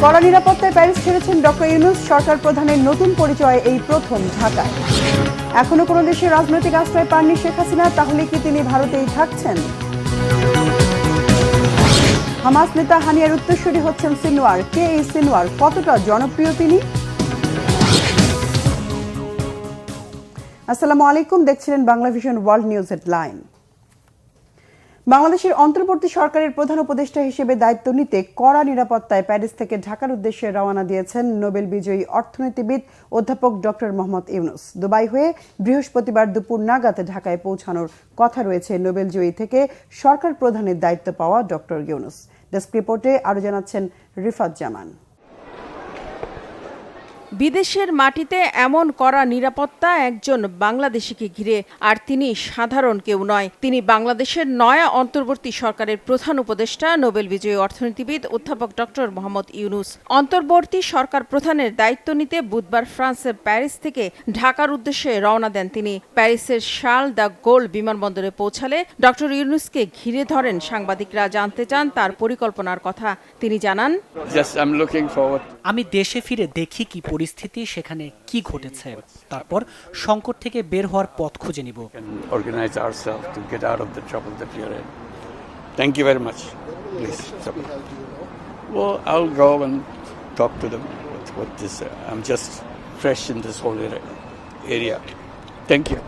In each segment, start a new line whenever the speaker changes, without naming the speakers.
কড়া নিরাপত্তায় প্যারিস ছেড়েছেন ডক্টর ইউনূস। সরকার প্রধানের নতুন পরিচয়ে এই প্রথম ঢাকায়। এখনো কোনো দেশে রাজনৈতিক আশ্রয় পাননি শেখ হাসিনা, তাহলে কি তিনি ভারতেই থাকছেন? হামাস নেতা হানিয়ার উত্তরসূরি হচ্ছেন সিনওয়ার। কে এই সিনওয়ার, কতটা জনপ্রিয় তিনি? আসসালামু আলাইকুম, দেখছিলেন Bangla vision world news headline. বাংলাদেশের অন্তর্বর্তী সরকারের প্রধান উপদেষ্টা হিসেবে দায়িত্ব নিতে কড়া নিরাপত্তায় প্যারিস থেকে ঢাকার উদ্দেশ্যে রওনা দিয়েছেন নোবেল বিজয়ী অর্থনীতিবিদ অধ্যাপক ডক্টর মোহাম্মদ ইউনূস। দুবাই হয়ে বৃহস্পতিবার দুপুর নাগাদ ঢাকায় পৌঁছানোর কথা রয়েছে নোবেলজয়ী থেকে সরকার প্রধানের দায়িত্ব পাওয়া ডক্টর ইউনূস। ডেস্ক রিপোর্টে আরও জানাচ্ছেন রিফাত জামান।
বিদেশের মাটিতে এমন কড়া নিরাপত্তা একজন বাংলাদেশিকে ঘিরে, আর তিনি সাধারণ কেউ নয়। তিনি বাংলাদেশের নয়া অন্তর্বর্তী সরকারের প্রধান উপদেষ্টা নোবেল বিজয়ী অর্থনীতিবিদ অধ্যাপক ডক্টর মোহাম্মদ ইউনূস। অন্তর্বর্তী সরকার প্রধানের দায়িত্ব নিতে বুধবার ফ্রান্সের প্যারিস থেকে ঢাকার উদ্দেশ্যে রওনা দেন তিনি। প্যারিসের শার্ল দ্য গোল বিমানবন্দরে পৌঁছালে ডক্টর ইউনূসকে ঘিরে ধরেন সাংবাদিকরা। জানতে চান তার পরিকল্পনার কথা। তিনি জানান,
আমি দেশে ফিরে দেখি কি পরিস্থিতি, সেখানে কি ঘটেছে, তারপর সংকট থেকে বের হওয়ার পথ খুঁজে নিব।
Thank you very much. Please. Well, I'll go and talk to them. What this? I'm just fresh in this whole area. Thank you.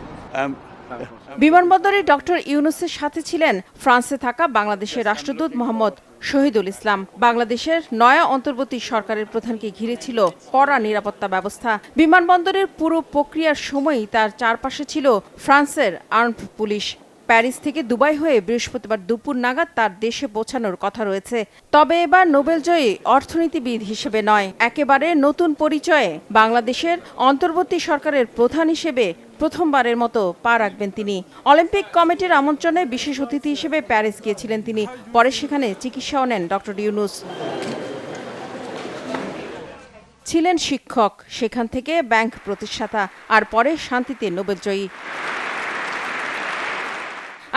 বিমানবন্দরে ডক্টর ইউনূসের সাথে ছিলেন ফ্রান্সে থাকা বাংলাদেশের রাষ্ট্রদূত মোহাম্মদ শহীদুল ইসলাম। বাংলাদেশের নয়া অন্তর্বর্তী সরকারের প্রধানকে ঘিরে ছিল কড়া নিরাপত্তা ব্যবস্থা। বিমানবন্দরের পুরো প্রক্রিয়ার সময়ই তার চারপাশে ছিল ফ্রান্সের আর্মড পুলিশ। প্যারিস থেকে দুবাই হয়ে বৃহস্পতিবার দুপুর নাগাদ তার দেশে পৌঁছানোর কথা রয়েছে। তবে এবার নোবেলজয়ী অর্থনীতিবিদ হিসেবে নয়, একেবারে নতুন পরিচয়ে বাংলাদেশের অন্তর্বর্তী সরকারের প্রধান হিসেবে প্রথমবারের মতো পা রাখবেন তিনি। অলিম্পিক কমিটির আমন্ত্রণে বিশেষ অতিথি হিসেবে প্যারিস গিয়েছিলেন তিনি। পরে সেখানে চিকিৎসাও নেন ডক্টর ইউনূস। ছিলেন শিক্ষক, সেখান থেকে ব্যাংক প্রতিষ্ঠাতা, আর পরে শান্তিতে নোবেলজয়ী।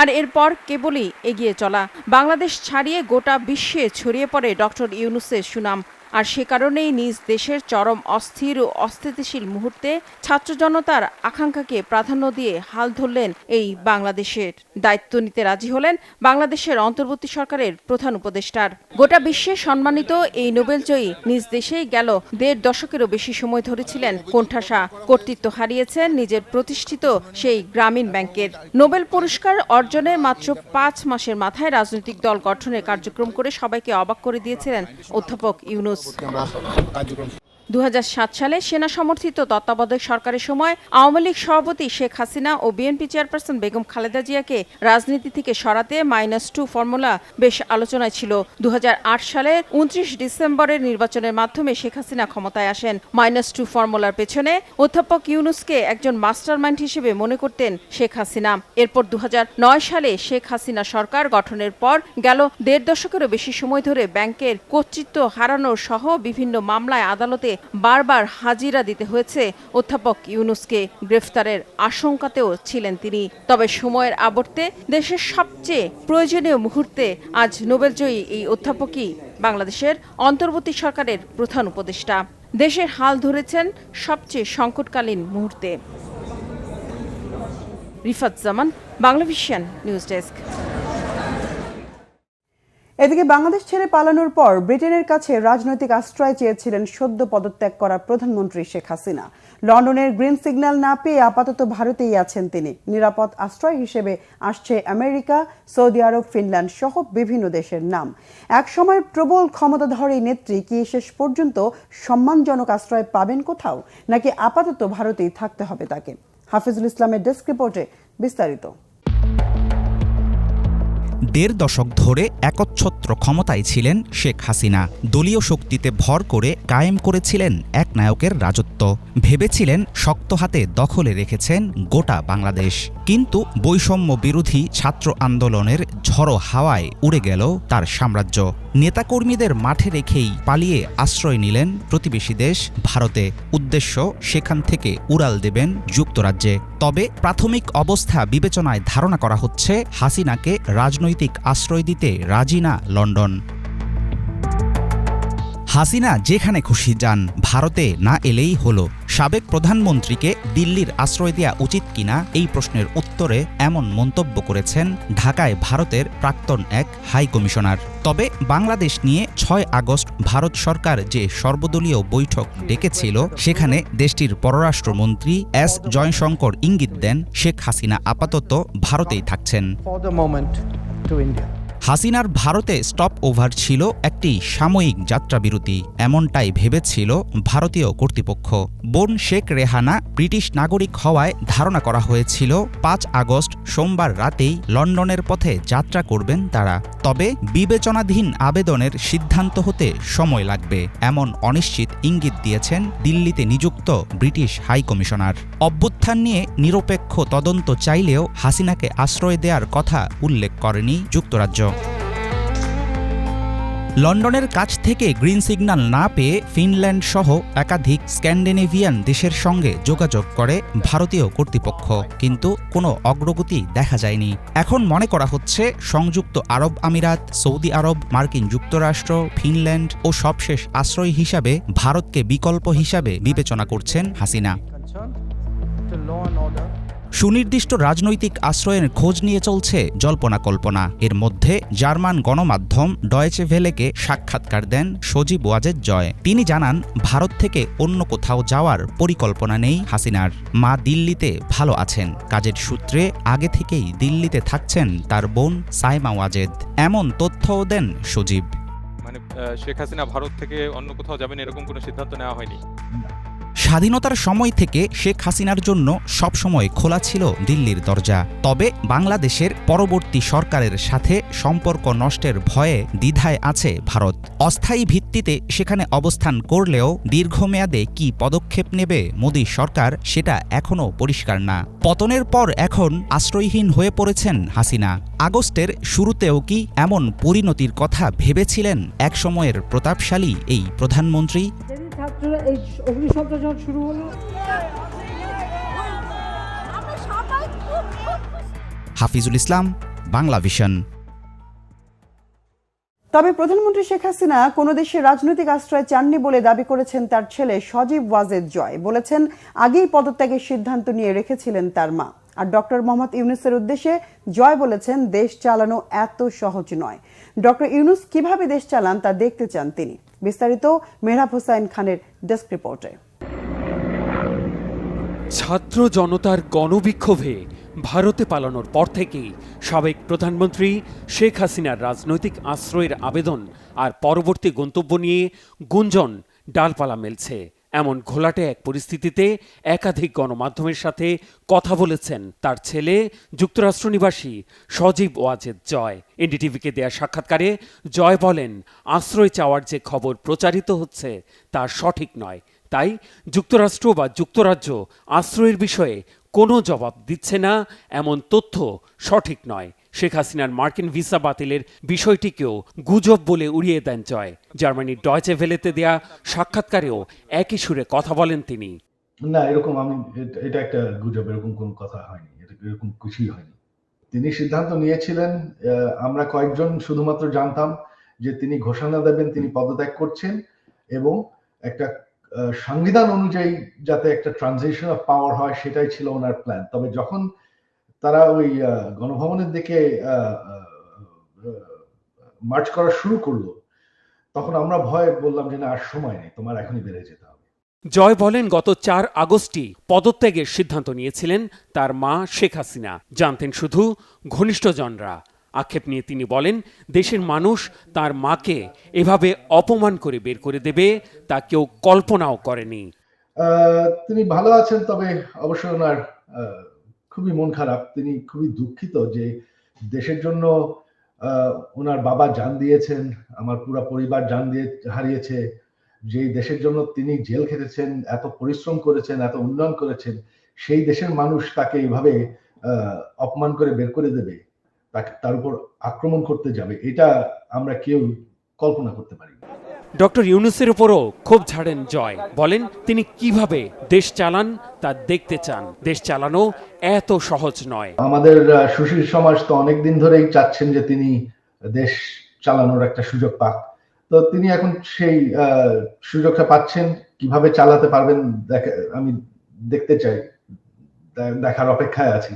আর এরপর কেবলই এগিয়ে চলা। বাংলাদেশ ছাড়িয়ে গোটা বিশ্বে ছড়িয়ে পড়ে ডক্টর ইউনূসের সুনাম। আর সে কারণেই নিজ দেশের চরম অস্থির ও অস্থিতিশীল মুহূর্তে ছাত্র জনতার আকাঙ্ক্ষাকে প্রাধান্য দিয়ে হাল ধরলেন এই বাংলাদেশের। দায়িত্ব নিতে রাজি হলেন বাংলাদেশের অন্তর্বর্তী সরকারের প্রধান উপদেষ্টার। গোটা বিশ্বে সম্মানিত এই নোবেলজয়ী নিজ দেশেই গেল ১.৫ দশকেরও বেশি সময় ধরেছিলেন কোণঠাসা। কর্তৃত্ব হারিয়েছেন নিজের প্রতিষ্ঠিত সেই গ্রামীণ ব্যাংকের। নোবেল পুরস্কার অর্জনের মাত্র ৫ মাসের মাথায় রাজনৈতিক দল গঠনের কার্যক্রম করে সবাইকে অবাক করে দিয়েছিলেন অধ্যাপক ইউনূস। ২০০৭ সালে সেনা সমর্থিত তত্ত্বাবধায়ক সরকারের সময় আওয়ামী লীগ সভাপতি শেখ হাসিনা ও বিএনপি চেয়ারপারসন বেগম খালেদা জিয়াকে রাজনীতি থেকে সরাতে -2 ফর্মুলা বেশ আলোচনায় ছিল। ২০০৮ সালের ২৯ ডিসেম্বরের নির্বাচনের মাধ্যমে শেখ হাসিনা ক্ষমতায় আসেন। -2 ফর্মুলার পেছনে অধ্যাপক ইউনূসকে একজন মাস্টারমাইন্ড হিসেবে মনে করতেন শেখ হাসিনা। এরপর ২০০৯ সালে শেখ হাসিনা সরকার গঠনের পর গেল ১.৫ দশকেরও বেশি সময় ধরে ব্যাংকের কর্তৃত্ব হারানোর সহ বিভিন্ন মামলায় আদালতে বারবার হাজিরা দিতে হয়েছে অধ্যাপক ইউনূসকে। গ্রেফতারের আশঙ্কাতেও ছিলেন তিনি। তবে সময়ের আবর্তে দেশের সবচেয়ে প্রয়োজনীয় মুহূর্তে আজ নোবেলজয়ী এই অধ্যাপকই বাংলাদেশের অন্তর্বর্তী সরকারের প্রধান উপদেষ্টা। দেশের হাল ধরেছেন সবচেয়ে সংকটকালীন মুহূর্তে। রিফাত জামান, বাংলা ভিশন নিউজ ডেস্ক।
এদিকে বাংলাদেশ ছেড়ে পালানোর পর ব্রিটেনের কাছে রাজনৈতিক আশ্রয় চেয়েছিলেন সদ্য পদত্যাগ করা প্রধানমন্ত্রী শেখ হাসিনা। লন্ডনের গ্রিন সিগন্যাল না পেয়ে আপাতত ভারতেই আছেন তিনি। নিরাপদ আশ্রয় হিসেবে আসছে আমেরিকা, সৌদি আরব, ফিনল্যান্ড সহ বিভিন্ন দেশের নাম। একসময় প্রবল ক্ষমতাধর এই নেত্রী কি শেষ পর্যন্ত সম্মানজনক আশ্রয় পাবেন কোথাও, নাকি আপাতত ভারতেই থাকতে হবে তাকে? হাফিজুল ইসলামের ডেস্ক রিপোর্টে বিস্তারিত।
১.৫ দশক ধরে একচ্ছত্র ক্ষমতায় ছিলেন শেখ হাসিনা। দলীয় শক্তিতে ভর করে কায়েম করেছিলেন এক নায়কের রাজত্ব। ভেবেছিলেন শক্ত হাতে দখলে রেখেছেন গোটা বাংলাদেশ। কিন্তু বৈষম্য বিরোধী ছাত্র আন্দোলনের ঝড়ো হাওয়ায় উড়ে গেল তার সাম্রাজ্য। নেতাকর্মীদের মাঠে রেখেই পালিয়ে আশ্রয় নিলেন প্রতিবেশী দেশ ভারতে। উদ্দেশ্য সেখান থেকে উড়াল দেবেন যুক্তরাজ্যে। তবে প্রাথমিক অবস্থা বিবেচনায় ধারণা করা হচ্ছে হাসিনাকে রাজনৈতিক আশ্রয় দিতে রাজি না লন্ডন। হাসিনা যেখানে খুশি যান, ভারতে না এলেই হলো। সাবেক প্রধানমন্ত্রীকে দিল্লির আশ্রয় দেওয়া উচিত কিনা এই প্রশ্নের উত্তরে এমন মন্তব্য করেছেন ঢাকায় ভারতের প্রাক্তন এক হাই কমিশনার। তবে বাংলাদেশ নিয়ে ৬ আগস্ট ভারত সরকার যে সর্বদলীয় বৈঠক ডেকেছিল, সেখানে দেশটির পররাষ্ট্রমন্ত্রী এস জয়শঙ্কর ইঙ্গিত দেন শেখ হাসিনা আপাতত ভারতেই থাকছেন। হাসিনার ভারতে স্টপ ওভার ছিল একটি সাময়িক যাত্রাবিরতি, এমনটাই ভেবেছিল ভারতীয় কর্তৃপক্ষ। বোন শেখ রেহানা ব্রিটিশ নাগরিক হওয়ায় ধারণা করা হয়েছিল ৫ আগস্ট সোমবার রাতেই লন্ডনের পথে যাত্রা করবেন তারা। তবে বিবেচনাধীন আবেদনের সিদ্ধান্ত হতে সময় লাগবে, এমন অনিশ্চিত ইঙ্গিত দিয়েছেন দিল্লিতে নিযুক্ত ব্রিটিশ হাই কমিশনার। অভ্যুত্থান নিয়ে নিরপেক্ষ তদন্ত চাইলেও হাসিনাকে আশ্রয় দেওয়ার কথা উল্লেখ করেনি যুক্তরাজ্য। লন্ডনের কাছ থেকে গ্রিন সিগন্যাল না পেয়ে ফিনল্যান্ড সহ একাধিক স্ক্যান্ডিনেভিয়ান দেশের সঙ্গে যোগাযোগ করে ভারতীয় কর্তৃপক্ষ, কিন্তু কোনো অগ্রগতি দেখা যায়নি। এখন মনে করা হচ্ছে সংযুক্ত আরব আমিরাত, সৌদি আরব, মার্কিন যুক্তরাষ্ট্র, ফিনল্যান্ড ও সবশেষ আশ্রয় হিসাবে ভারতকে বিকল্প হিসাবে বিবেচনা করছেন হাসিনা। সুনির্দিষ্ট রাজনৈতিক আশ্রয়ের খোঁজ নিয়ে চলছে জল্পনা কল্পনা। এর মধ্যে জার্মান গণমাধ্যম ডয়েচে ভেলেকে সাক্ষাৎকার দেন সজীব ওয়াজেদ জয়। তিনি জানান, ভারত থেকে অন্য কোথাও যাওয়ার পরিকল্পনা নেই হাসিনার। মা দিল্লিতে ভালো আছেন, কাজের সূত্রে আগে থেকেই দিল্লিতে থাকছেন তার বোন সাইমা ওয়াজেদ, এমন তথ্যও দেন সজীব।
মানে শেখ হাসিনা ভারত থেকে অন্য কোথাও যাবেন এরকম কোনো সিদ্ধান্ত নেওয়া হয়নি।
স্বাধীনতার সময় থেকে শেখ হাসিনার জন্য সবসময় খোলা ছিল দিল্লির দরজা। তবে বাংলাদেশের পরবর্তী সরকারের সাথে সম্পর্ক নষ্টের ভয়ে দ্বিধায় আছে ভারত। অস্থায়ী ভিত্তিতে সেখানে অবস্থান করলেও দীর্ঘমেয়াদে কি পদক্ষেপ নেবে মোদী সরকার, সেটা এখনও পরিষ্কার না। পতনের পর এখন আশ্রয়হীন হয়ে পড়েছেন হাসিনা। আগস্টের শুরুতেও কি এমন পরিণতির কথা ভেবেছিলেন একসময়ের প্রতাপশালী এই প্রধানমন্ত্রী?
ছাত্ররা এই অগ্নিসংযোগ যখন শুরু হলো,
হাফিজুল ইসলাম, বাংলা ভিশন।
তবে প্রধানমন্ত্রী শেখ হাসিনা কোনো দেশের রাজনৈতিক আশ্রয় চাননি বলে দাবি করেছেন তার ছেলে সজীব ওয়াজেদ জয়। বলেছেন, আগেই পদত্যাগের সিদ্ধান্ত নিয়ে রেখেছিলেন তার মা। আর ডক্টর মোহাম্মদ ইউনূসের উদ্দেশ্যে জয় বলেছেন, দেশ চালানো এত সহজ নয়। ডক্টর ইউনূস কিভাবে দেশ চালান তা দেখতে চান তিনি। বিস্তারিত মেহরাব হোসাইন খানের ডেস্ক রিপোর্টে।
ছাত্র জনতার গণবিক্ষোভে ভারতে পালানোর পর থেকেই সাবেক প্রধানমন্ত্রী শেখ হাসিনার রাজনৈতিক আশ্রয়ের আবেদন আর পরবর্তী গন্তব্য নিয়ে গুঞ্জন ডালপালা মেলছে। এমন ঘোলাটে এক পরিস্থিতিতে একাধিক গণমাধ্যমের সাথে কথা বলেছেন তার ছেলে যুক্তরাষ্ট্র নিবাসী সজীব ওয়াজেদ জয়। এনডিটিভিকে দেয়া সাক্ষাৎকারে জয় বলেন, আশ্রয় চাওয়ার যে খবর প্রচারিত হচ্ছে তা সঠিক নয়, তাই যুক্তরাষ্ট্র বা যুক্তরাজ্য আশ্রয়ের বিষয়ে কোনো জবাব দিচ্ছে না, এমন তথ্য সঠিক নয়। শেখ হাসিনার মার্কিন ভিসা বাতিলের বিষয়টিকেও গুজব বলে উড়িয়ে দেন জয়। জার্মানির ডয়েচে ভেলেতে দেয়া সাক্ষাৎকারেও একই সুরে কথা বলেন তিনি।
না, এরকম এটা একটা গুজব, এরকম কোনো কথা হয়নি, এরকম কিছুই হয়নি। তিনি সিদ্ধান্ত নিয়েছিলেন, আমরা কয়েকজন শুধুমাত্র জানতাম যে তিনি ঘোষণা দেবেন তিনি পদত্যাগ করছেন এবং একটা সংবিধান অনুযায়ী যাতে একটা ট্রানজিশন অফ পাওয়ার হয়, সেটাই ছিল ওনার প্ল্যান। তবে যখন তারা ওই গণভবনের দিকে মার্চ করা শুরু করলো, তখন আমরা ভয়ে বললাম যে না, আর সময় নেই, তোমার এখনই বেড়ে যেতে হবে।
জয় বলেন, গত ৪ আগস্টই পদত্যাগের সিদ্ধান্ত নিয়েছিলেন তার মা শেখ হাসিনা, জানতেন শুধু ঘনিষ্ঠজনরা। আক্ষেপ নিয়ে তিনি বলেন, দেশের মানুষ তার মাকে এভাবে অপমান করে বের করে দেবে তা কেউ কল্পনাও করেনি।
তিনি ভালো আছেন, তবে অবশ্যই ওনার খুবই মন খারাপ। তিনি খুবই দুঃখিত যে দেশের জন্য ওনার বাবা জান দিয়েছেন, আমার পুরো পরিবার জান দিয়ে হারিয়েছে। যেই দেশের জন্য তিনি জেল খেটেছেন, এত পরিশ্রম করেছেন, এত উন্নয়ন করেছেন, সেই দেশের মানুষ তাকে এইভাবে অপমান করে বের করে দেবে, তার উপর আক্রমণ করতে যাবে, এটা আমরা কেউ কল্পনা করতে পারি না।
ডক্টর ইউনূসের উপরও ক্ষোভ ঝাড়েন জয়, বলেন তিনি কিভাবে দেশ চালান তা দেখতে চান। দেশ চালানো এত সহজ নয়।
আমাদের সুশীল সমাজ তো অনেকদিন ধরেই চাচ্ছেন যে তিনি দেশ চালানোর একটা সুযোগ পাক। তো তিনি এখন সেই সুযোগটা পাচ্ছেন, কিভাবে চালাতে পারবেন আমি দেখতে চাই, দেখার অপেক্ষায় আছি।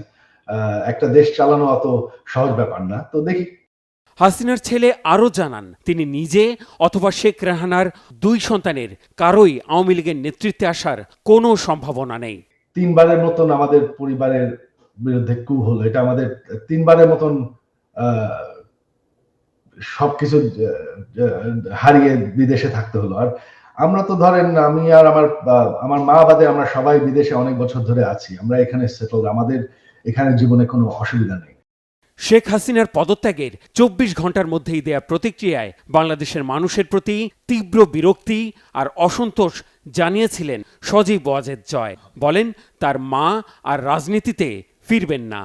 একটা দেশ চালানো অত সহজ ব্যাপার না, তো দেখি।
হাসিনার ছেলে আরও জানান, তিনি নিজে অথবা শেখ রেহানার 2 সন্তানের কারোই আওয়ামী লীগের নেতৃত্বে আসার কোনো সম্ভাবনা নেই।
3বারের মতন আমাদের পরিবারের বিরুদ্ধে কু হলো, এটা আমাদের 3বারের মতন সবকিছু হারিয়ে বিদেশে থাকতে হলো। আর আমরা তো ধরেন, আমি আর আমার মা বাদে আমরা সবাই বিদেশে অনেক বছর ধরে আছি, আমরা এখানে সেটল, আমাদের এখানে জীবনে কোনো অসুবিধা নেই।
শেখ হাসিনার পদত্যাগের 24 ঘন্টার মধ্যেই দেয়া প্রতিক্রিয়ায় বাংলাদেশের মানুষের প্রতি তীব্র বিরক্তি আর অসন্তোষ জানিয়েছিলেন সজীব ওয়াজেদ জয়। বলেন, তার মা আর রাজনীতিতে ফিরবেন না।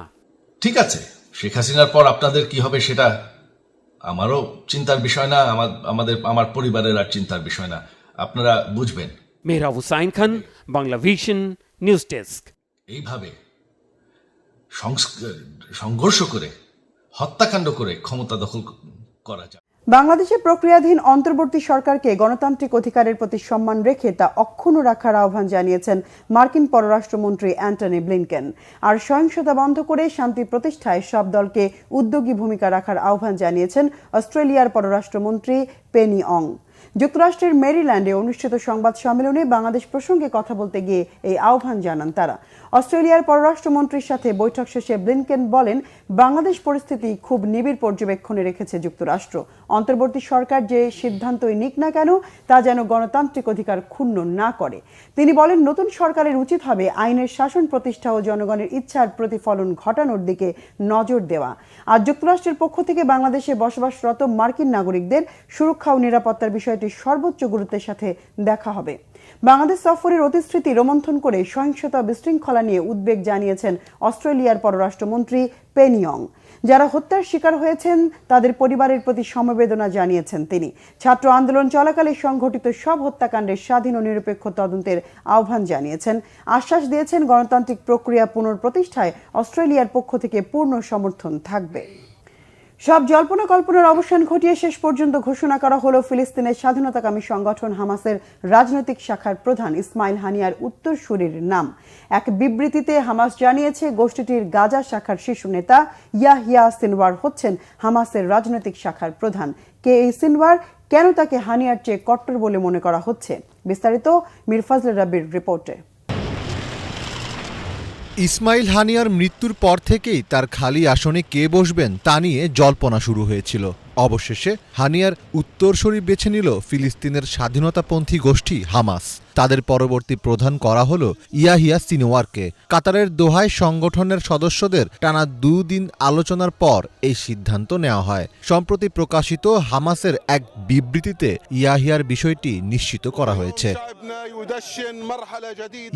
ঠিক আছে, শেখ হাসিনার পর আপনাদের কি হবে সেটা আমারও চিন্তার বিষয় না, আমার পরিবারের আর চিন্তার বিষয় না, আপনারা বুঝবেন।
Mehrab Hussain Khan, Bangla vision, news desk.
এইভাবে সংঘর্ষ করে, হত্যাকাণ্ড করে ক্ষমতা দখল করা যায়।
বাংলাদেশে প্রক্রিয়াধীন অন্তর্বর্তী সরকারকে গণতান্ত্রিক অধিকারের প্রতি সম্মান রেখে তা অক্ষুণ্ণ রাখার আহ্বান জানিয়েছেন মার্কিন পররাষ্ট্রমন্ত্রী অ্যান্টনি ব্লিনকেন। আর সহিংসতা বন্ধ করে শান্তি প্রতিষ্ঠায় সব দলকে উদ্যোগী ভূমিকা রাখার আহ্বান জানিয়েছেন অস্ট্রেলিয়ার পররাষ্ট্রমন্ত্রী পেনি অং। যুক্তরাষ্ট্রের মেরিল্যান্ডে অনুষ্ঠিত সংবাদ সম্মেলনে বাংলাদেশ প্রসঙ্গে কথা বলতে গিয়ে এই আহ্বান জানান তারা। অস্ট্রেলিয়ার পররাষ্ট্রমন্ত্রীর সাথে বৈঠক শেষে ব্লিনকেন বলেন, বাংলাদেশ পরিস্থিতি খুব নিবিড় পর্যবেক্ষণে রেখেছে যুক্তরাষ্ট্র। অন্তর্বর্তী সরকার যে সিদ্ধান্তই নিক না কেন, তা যেন গণতান্ত্রিক অধিকার ক্ষুণ্ণ না করে। তিনি বলেন, নতুন সরকারের উচিত হবে আইনের শাসন প্রতিষ্ঠা ও জনগণের ইচ্ছার প্রতিফলন ঘটানোর দিকে নজর দেওয়া। আর যুক্তরাষ্ট্রের পক্ষ থেকে বাংলাদেশে বসবাসরত মার্কিন নাগরিকদের সুরক্ষা ও নিরাপত্তার বিষয়টি সর্বোচ্চ গুরুত্বের সাথে দেখা হবে। বাংলাদেশ সফরের অতিস্মৃতি রোমন্থন করে সহিংসতা বিশৃঙ্খলা নিয়ে উদ্বেগ জানিয়েছেন অস্ট্রেলিয়ার পররাষ্ট্রমন্ত্রী পেনি অং। যারা হত্যার শিকার হয়েছেন তাদের পরিবারের প্রতি সমবেদনা জানিয়েছেন তিনি। ছাত্র আন্দোলন চলাকালে সংঘটিত সব হত্যাকাণ্ডের স্বাধীন ও নিরপেক্ষ তদন্তের আহ্বান জানিয়েছেন। আশ্বাস দিয়েছেন, গণতান্ত্রিক প্রক্রিয়া পুনঃপ্রতিষ্ঠায় অস্ট্রেলিয়ার পক্ষ থেকে পূর্ণ সমর্থন থাকবে। সব জল্পনা কল্পনার অবসান ঘটিয়ে শেষ পর্যন্ত ঘোষণা করা হলো ফিলিস্তিনের স্বাধীনতাকামী সংগঠন হামাসের রাজনৈতিক শাখার প্রধান ইসমাইল হানিয়ার উত্তরসূরির নাম। এক বিবৃতিতে হামাস জানিয়েছে, গোষ্ঠীটির গাজা শাখার শীর্ষ নেতা ইয়াহিয়া সিনওয়ার হচ্ছেন হামাসের রাজনৈতিক শাখার প্রধান। কে এই সিনওয়ার, কেন তাকে হানিয়ার চেয়ে কট্টর বলে মনে করা হচ্ছে? বিস্তারিত মীর ফজলে রাব্বির রিপোর্টে।
ইসমাইল হানিয়ার মৃত্যুর পর থেকেই তার খালি আসনে কে বসবেন তা নিয়ে জল্পনা শুরু হয়েছিল। অবশেষে হানিয়ার উত্তরসূরি বেছে নিল ফিলিস্তিনের স্বাধীনতাপন্থী গোষ্ঠী হামাস। তাদের পরবর্তী প্রধান করা হলো ইয়াহিয়া সিনওয়ারকে। কাতারের দোহায় সংগঠনের সদস্যদের টানা 2 দিন আলোচনার পর এই সিদ্ধান্ত নেওয়া হয়। সম্প্রতি প্রকাশিত হামাসের এক বিবৃতিতে ইয়াহিয়ার বিষয়টি নিশ্চিত করা হয়েছে।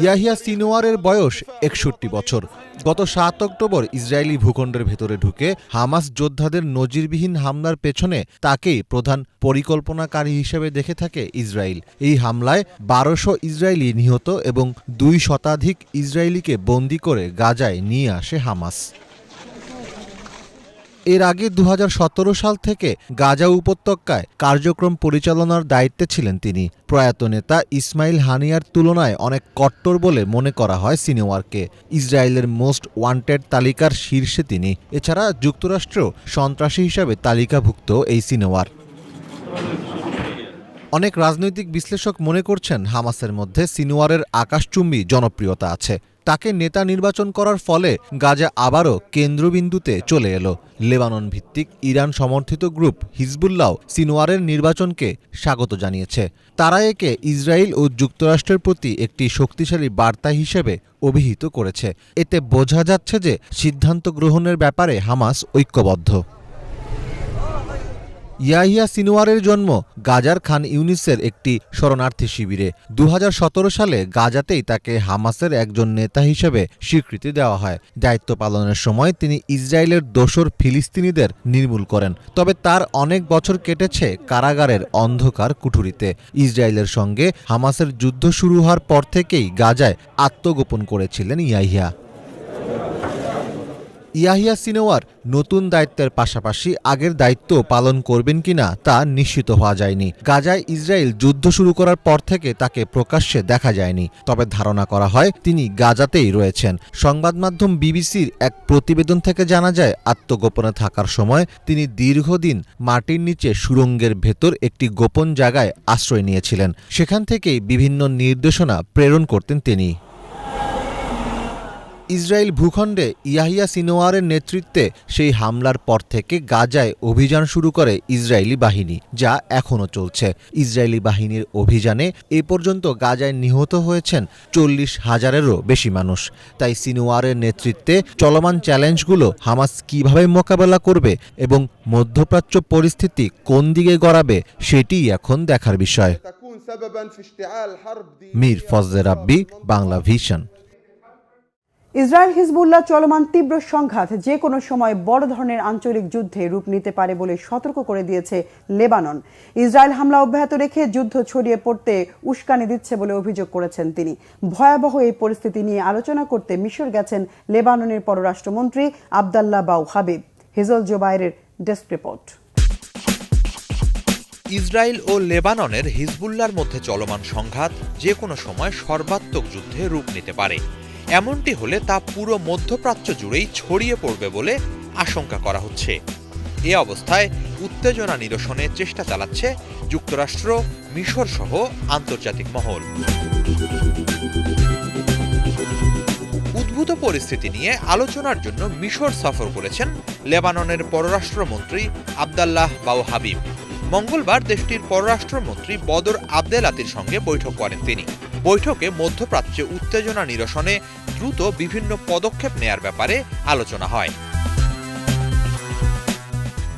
ইয়াহিয়া সিনওয়ারের বয়স 61 বছর। গত 7 অক্টোবর ইসরায়েলি ভূখণ্ডের ভেতরে ঢুকে হামাস যোদ্ধাদের নজিরবিহীন হামলার পেছনে তাকেই প্রধান পরিকল্পনাকারী হিসেবে দেখে থাকে ইসরায়েল। এই হামলায় 1200 ইসরায়েলি নিহত এবং 2 শতাধিক ইসরায়েলিকে বন্দী করে গাজায় নিয়ে আসে হামাস। এর আগে 2017 সাল থেকে গাজা উপত্যকায় কার্যক্রম পরিচালনার দায়িত্বে ছিলেন তিনি। প্রয়াত নেতা ইসমাইল হানিয়ার তুলনায় অনেক কট্টর বলে মনে করা হয় সিনওয়ারকে। ইসরায়েলের মোস্ট ওয়ান্টেড তালিকার শীর্ষে তিনি। এছাড়া যুক্তরাষ্ট্রেও সন্ত্রাসী হিসাবে তালিকাভুক্ত এই সিনওয়ার। অনেক রাজনৈতিক বিশ্লেষক মনে করছেন, হামাসের মধ্যে সিনওয়ারের আকাশচুম্বী জনপ্রিয়তা আছে। তাকে নেতা নির্বাচন করার ফলে গাজা আবারও কেন্দ্রবিন্দুতে চলে এলো। লেবানন ভিত্তিক ইরান সমর্থিত গ্রুপ হিজবুল্লাহ সিনওয়ারের নির্বাচনকে স্বাগত জানিয়েছে। তারা একে ইসরায়েল ও যুক্তরাষ্ট্রের প্রতি একটি শক্তিশালী বার্তা হিসেবে অভিহিত করেছে। এতে বোঝা যাচ্ছে যে সিদ্ধান্ত গ্রহণের ব্যাপারে হামাস ঐক্যবদ্ধ। ইয়াহিয়া সিনওয়ারের জন্ম গাজার খান ইউনিসের একটি শরণার্থী শিবিরে। 2017 সালে গাজাতেই তাকে হামাসের একজন নেতা হিসেবে স্বীকৃতি দেওয়া হয়। দায়িত্ব পালনের সময় তিনি ইসরায়েলের দোসর ফিলিস্তিনিদের নির্মূল করেন। তবে তার অনেক বছর কেটেছে কারাগারের অন্ধকার কুঠুরিতে। ইসরায়েলের সঙ্গে হামাসের যুদ্ধ শুরু হওয়ার পর থেকেই গাজায় আত্মগোপন করেছিলেন ইয়াহিয়া। ইয়াহিয়া সিনোয়ার নতুন দায়িত্বের পাশাপাশি আগের দায়িত্ব পালন করবেন কিনা তা নিশ্চিত হওয়া যায়নি। গাজায় ইসরায়েল যুদ্ধ শুরু করার পর থেকে তাকে প্রকাশ্যে দেখা যায়নি, তবে ধারণা করা হয় তিনি গাজাতেই রয়েছেন। সংবাদ মাধ্যম বিবিসির এক প্রতিবেদন থেকে জানা যায়, আত্মগোপনে থাকার সময় তিনি দীর্ঘদিন মাটির নিচে সুড়ঙ্গের ভেতর একটি গোপন জায়গায় আশ্রয় নিয়েছিলেন। সেখান থেকেই বিভিন্ন নির্দেশনা প্রেরণ করতেন তিনি। ইসরায়েল ভূখণ্ডে ইয়াহিয়া সিনোয়ারের নেতৃত্বে সেই হামলার পর থেকে গাজায় অভিযান শুরু করে ইসরায়েলি বাহিনী, যা এখনও চলছে। ইসরায়েলি বাহিনীর অভিযানে এ পর্যন্ত গাজায় নিহত হয়েছেন 40,000-এরও বেশি মানুষ। তাই সিনোয়ারের নেতৃত্বে চলমান চ্যালেঞ্জগুলো হামাস কিভাবে মোকাবেলা করবে এবং মধ্যপ্রাচ্য পরিস্থিতি কোন দিকে গড়াবে সেটিই এখন দেখার বিষয়। মীর ফজলে রাব্বি, বাংলা ভিশন।
ইসরায়েল হিজবুল্লাহ চলমান তীব্র সংঘাত যে কোনো সময় বড় ধরনের আঞ্চলিক যুদ্ধে রূপ নিতে পারে বলে সতর্ক করে দিয়েছে লেবানন। ইসরায়েল হামলা অব্যাহত রেখে যুদ্ধ ছড়িয়ে পড়তে উস্কানি দিচ্ছে বলে অভিযোগ করেছেন তিনি। ভয়াবহ এই পরিস্থিতি নিয়ে আলোচনা করতে মিশর গেছেন লেবাননের পররাষ্ট্রমন্ত্রী আবদাল্লাহ বাউ হাবিব। হিজল জোবায়েরের ডেস্ক রিপোর্ট।
ইসরায়েল ও লেবাননের হিজবুল্লাহর মধ্যে চলমান সংঘাত যে কোনো সময় সর্বাত্মক যুদ্ধে রূপ নিতে পারে। এমনটি হলে তা পুরো মধ্যপ্রাচ্য জুড়েই ছড়িয়ে পড়বে বলে আশঙ্কা করা হচ্ছে। এ অবস্থায় উত্তেজনা নিরসনের চেষ্টা চালাচ্ছে যুক্তরাষ্ট্র, মিশর সহ আন্তর্জাতিক মহল। উদ্ভূত পরিস্থিতি নিয়ে আলোচনার জন্য মিশর সফর করেছেন লেবাননের পররাষ্ট্রমন্ত্রী আবদাল্লাহ বাউ হাবিব। মঙ্গলবার দেশটির পররাষ্ট্রমন্ত্রী বদর আবদেলাতির সঙ্গে বৈঠক করেন তিনি। বৈঠকে মধ্যপ্রাচ্যে উত্তেজনা নিরসনে দ্রুত বিভিন্ন পদক্ষেপ নেয়ার ব্যাপারে আলোচনা হয়।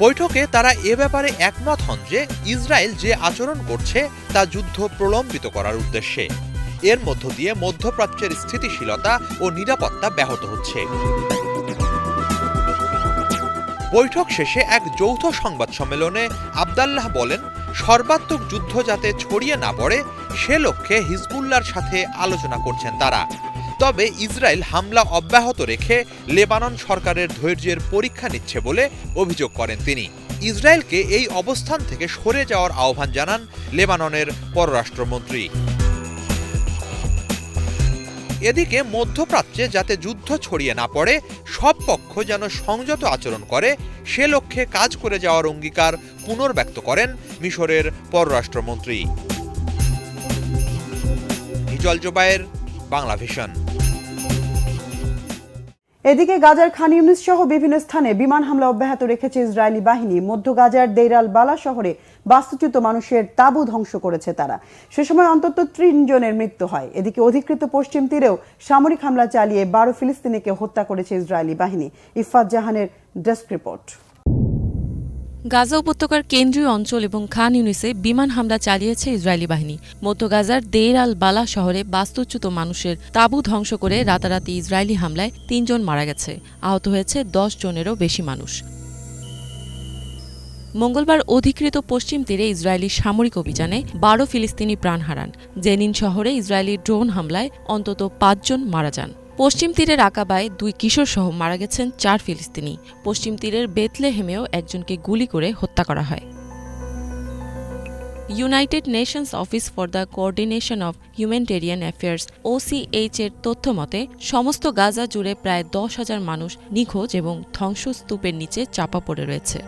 বৈঠকে তারা এ ব্যাপারে একমত হন যে ইসরায়েল যে আচরণ করছে তা যুদ্ধ প্রলম্বিত করার উদ্দেশ্যে। এর মধ্য দিয়ে মধ্যপ্রাচ্যের স্থিতিশীলতা ও নিরাপত্তা ব্যাহত হচ্ছে। বৈঠক শেষে এক যৌথ সংবাদ সম্মেলনে আবদাল্লাহ বলেন, সর্বাত্মক যুদ্ধ যাতে ছড়িয়ে না পড়ে সে লক্ষ্যে হিজবুল্লাহর সাথে আলোচনা করছেন তারা। তবে ইসরায়েল হামলা অব্যাহত রেখে লেবানন সরকারের ধৈর্যের পরীক্ষা নিচ্ছে বলে অভিযোগ করেন তিনি। ইসরায়েলকে এই অবস্থান থেকে সরে যাওয়ার আহ্বান জানান লেবাননের পররাষ্ট্রমন্ত্রী। এদিকে মধ্যপ্রাচ্যে যাতে যুদ্ধ ছড়িয়ে না পড়ে সব পক্ষ যেন সংযত আচরণ করে সে লক্ষ্যে কাজ করে যাওয়ার অঙ্গীকার পুনর্ব্যক্ত করেন মিশরের পররাষ্ট্রমন্ত্রী। হিজল জোবায়ের, বাংলা ভিশন।
এদিকে গাজার খান ইউনিস সহ বিভিন্ন স্থানে বিমান হামলা অব্যাহত রেখেছে ইসরায়েলি বাহিনী। মধ্য গাজার দেইর আল বালা শহরে বাস্তুচ্যুত মানুষের তাঁবু ধ্বংস করেছে তারা। সে সময় অন্তত ৩ জনের মৃত্যু হয়। এদিকে অধিকৃত পশ্চিম তীরেও সামরিক হামলা চালিয়ে ১২ ফিলিস্তিনিকে হত্যা করেছে ইসরায়েলি বাহিনী। ইফাত জাহানের ডেস্ক রিপোর্ট।
গাজা উপত্যকার কেন্দ্রীয় অঞ্চল এবং খান ইউনিসে বিমান হামলা চালিয়েছে ইসরায়েলি বাহিনী। মধ্য গাজার দেইর আল বালা শহরে বাস্তুচ্যুত মানুষের তাঁবু ধ্বংস করে রাতারাতি ইসরায়েলি হামলায় ৩ জন মারা গেছে, আহত হয়েছে ১০ জনেরও বেশি মানুষ। মঙ্গলবার অধিকৃত পশ্চিম তীরে ইসরায়েলি সামরিক অভিযানে ১২ ফিলিস্তিনি প্রাণ হারান। জেনিন শহরে ইসরায়েলি ড্রোন হামলায় অন্তত ৫ জন মারা যান। পশ্চিম তীরের আকাবায় ২ কিশোর সহ মারা গেছেন ৪ ফিলিস্তিনি। পশ্চিম তীরের বেথলেহেমেও একজনকে গুলি করে হত্যা করা হয়। United Nations office for the coordination of humanitarian affairs OCH এর তথ্য মতে সমস্ত গাজা জুড়ে প্রায় ১০,০০০ মানুষ নিখোঁজ এবং ধ্বংসস্তূপের নিচে চাপা পড়ে রয়েছে।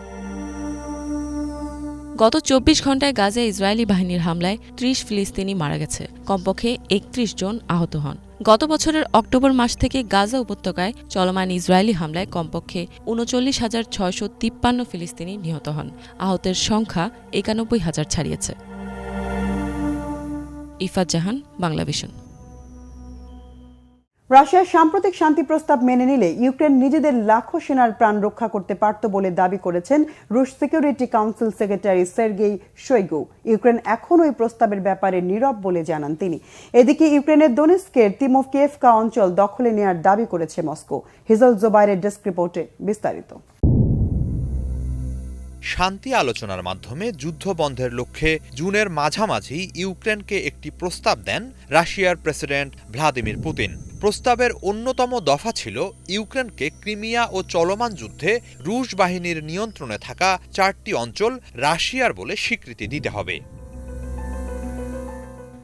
গত ২৪ ঘণ্টায় গাজায় ইসরায়েলি বাহিনীর হামলায় ৩০ ফিলিস্তিনি মারা গেছে, কমপক্ষে ৩১ জন আহত হন। গত বছরের অক্টোবর মাস থেকে গাজা উপত্যকায় চলমান ইসরায়েলি হামলায় কমপক্ষে ৩৯,৬৫৩ ফিলিস্তিনি নিহত হন। আহতের সংখ্যা ৯১,০০০ ছাড়িয়েছে। ইফাত জাহান, বাংলা ভিশন।
রাশিয়ার সাম্প্রতিক শান্তি প্রস্তাব মেনে নিলে ইউক্রেন নিজেদের লাখো সেনার প্রাণ রক্ষা করতে পারত বলে দাবি করেছেন রুশ security council secretary Sergei Shoigu. Ukraine এখনও এই প্রস্তাবের ব্যাপারে নীরব বলে জানান তিনি। এদিকে ইউক্রেনের দোনেস্কের তিমোফকেভকা অঞ্চল দখলে নেওয়ার দাবি করেছে মস্কো। হিজল জোবায়েরের ডেস্ক রিপোর্টে বিস্তারিত।
শান্তি আলোচনার মাধ্যমে যুদ্ধ বন্ধের লক্ষ্যে জুনের মাঝামাঝি ইউক্রেনকে একটি প্রস্তাব দেন রাশিয়ার প্রেসিডেন্ট ভ্লাদিমির পুতিন। প্রস্তাবের অন্যতম দফা ছিল ইউক্রেনকে ক্রিমিয়া ও চলমান যুদ্ধে রুশ বাহিনীর নিয়ন্ত্রণে থাকা 4টি অঞ্চল রাশিয়ার বলে স্বীকৃতি দিতে হবে।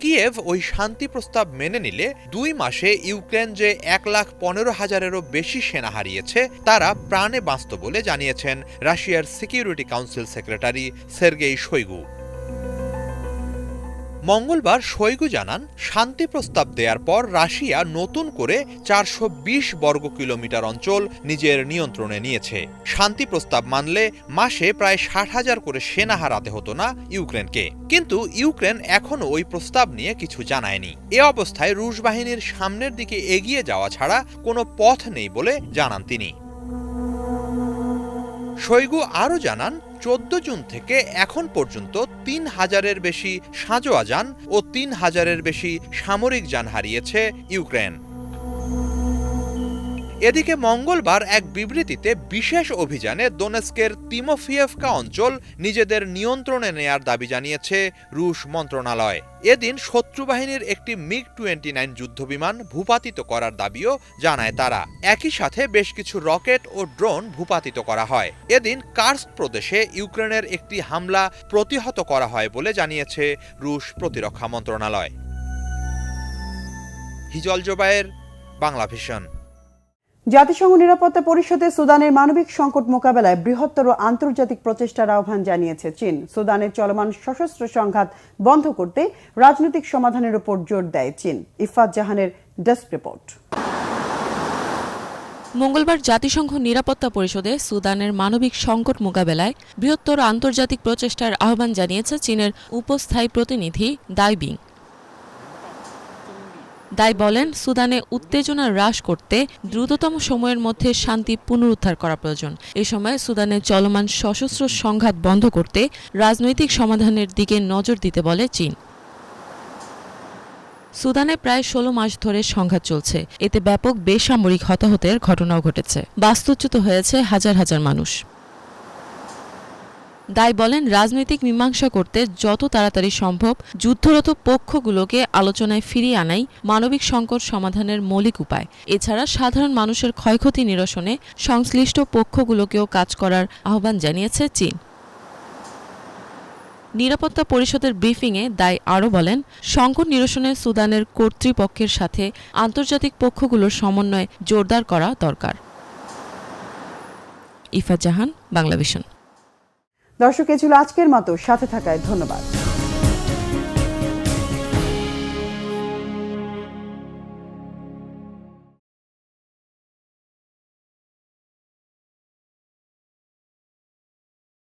কিয়েভ ওই শান্তি প্রস্তাব মেনে নিলে 2 মাসে ইউক্রেন যে 1,15,000-এরও বেশি সেনা হারিয়েছে তারা প্রাণে বাঁচত বলে জানিয়েছেন রাশিয়ার security council secretary Sergei Shoigu. মঙ্গলবার শোইগু জানান, শান্তি প্রস্তাব দেওয়ার পর রাশিয়া নতুন করে 420 বর্গ কিলোমিটার অঞ্চল নিজের নিয়ন্ত্রণে নিয়েছে। শান্তি প্রস্তাব মানলে মাসে প্রায় 60,000 করে সেনা হারাতে হতো না ইউক্রেনকে। কিন্তু ইউক্রেন এখনও ওই প্রস্তাব নিয়ে কিছু জানায়নি। এ অবস্থায় রুশ বাহিনীর সামনের দিকে এগিয়ে যাওয়া ছাড়া কোনো পথ নেই বলে জানান তিনি। শোইগু আরও জানান, 14 জুন থেকে এখন পর্যন্ত 3,000-এর বেশি সাঁজোয়া যান ও 3,000-এর বেশি সামরিক যান হারিয়েছে ইউক্রেন। এদিকে মঙ্গলবার এক বিবৃতিতে বিশেষ অভিযানে দোনেস্কের তিমোফিয়েভকা অঞ্চল নিজেদের নিয়ন্ত্রণে নেয়ার দাবি জানিয়েছে রুশ মন্ত্রণালয়। এদিন শত্রু বাহিনীর একটি মিগ-29 যুদ্ধবিমান ভূপাতিত করার দাবিও জানায় তারা। একই সাথে বেশ কিছু রকেট ও ড্রোন ভূপাতিত করা হয়। এদিন কার্স্ক প্রদেশে ইউক্রেনের একটি হামলা প্রতিহত করা হয় বলে জানিয়েছে রুশ প্রতিরক্ষা মন্ত্রণালয়। হিজল জোবায়ের, বাংলা ভিশন।
জাতিসংঘ নিরাপত্তা পরিষদে সুদানের মানবিক সংকট মোকাবেলায় বৃহত্তর আন্তর্জাতিক প্রচেষ্টার আহ্বান জানিয়েছে চীন। সুদানের চলমান সশস্ত্র সংঘাত বন্ধ করতে রাজনৈতিক সমাধানের উপর জোর দেয় চীন। ইফাত জাহানের ডেস্ক রিপোর্ট।
মঙ্গলবার জাতিসংঘ নিরাপত্তা পরিষদে সুদানের মানবিক সংকট মোকাবেলায় বৃহত্তর আন্তর্জাতিক প্রচেষ্টার আহ্বান জানিয়েছে চীনের উপস্থায়ী প্রতিনিধি দাই বিং। দাই বলেন, সুদানে উত্তেজনা হ্রাস করতে দ্রুততম সময়ের মধ্যে শান্তি পুনরুদ্ধার করা প্রয়োজন। এ সময় সুদানে চলমান সশস্ত্র সংঘাত বন্ধ করতে রাজনৈতিক সমাধানের দিকে নজর দিতে বলে চীন। সুদানে প্রায় 16 মাস ধরে সংঘাত চলছে। এতে ব্যাপক বেসামরিক হতাহতের ঘটনাও ঘটেছে। বাস্তুচ্যুত হয়েছে হাজার হাজার মানুষ। দাই বলেন, রাজনৈতিক মীমাংসা করতে যত তাড়াতাড়ি সম্ভব যুদ্ধরত পক্ষগুলোকে আলোচনায় ফিরিয়ে আনাই মানবিক সংকট সমাধানের মৌলিক উপায়। এছাড়া সাধারণ মানুষের ক্ষয়ক্ষতি নিরসনে সংশ্লিষ্ট পক্ষগুলোকেও কাজ করার আহ্বান জানিয়েছে চীন। নিরাপত্তা পরিষদের ব্রিফিংয়ে দাই আরও বলেন, সংকট নিরসনে সুদানের কর্তৃপক্ষের সাথে আন্তর্জাতিক পক্ষগুলোর সমন্বয় জোরদার করা দরকার। ইফাত জাহান, বাংলা ভিশন।
দর্শক, এ ছিল আজকের মতো। সাথে থাকায় ধন্যবাদ।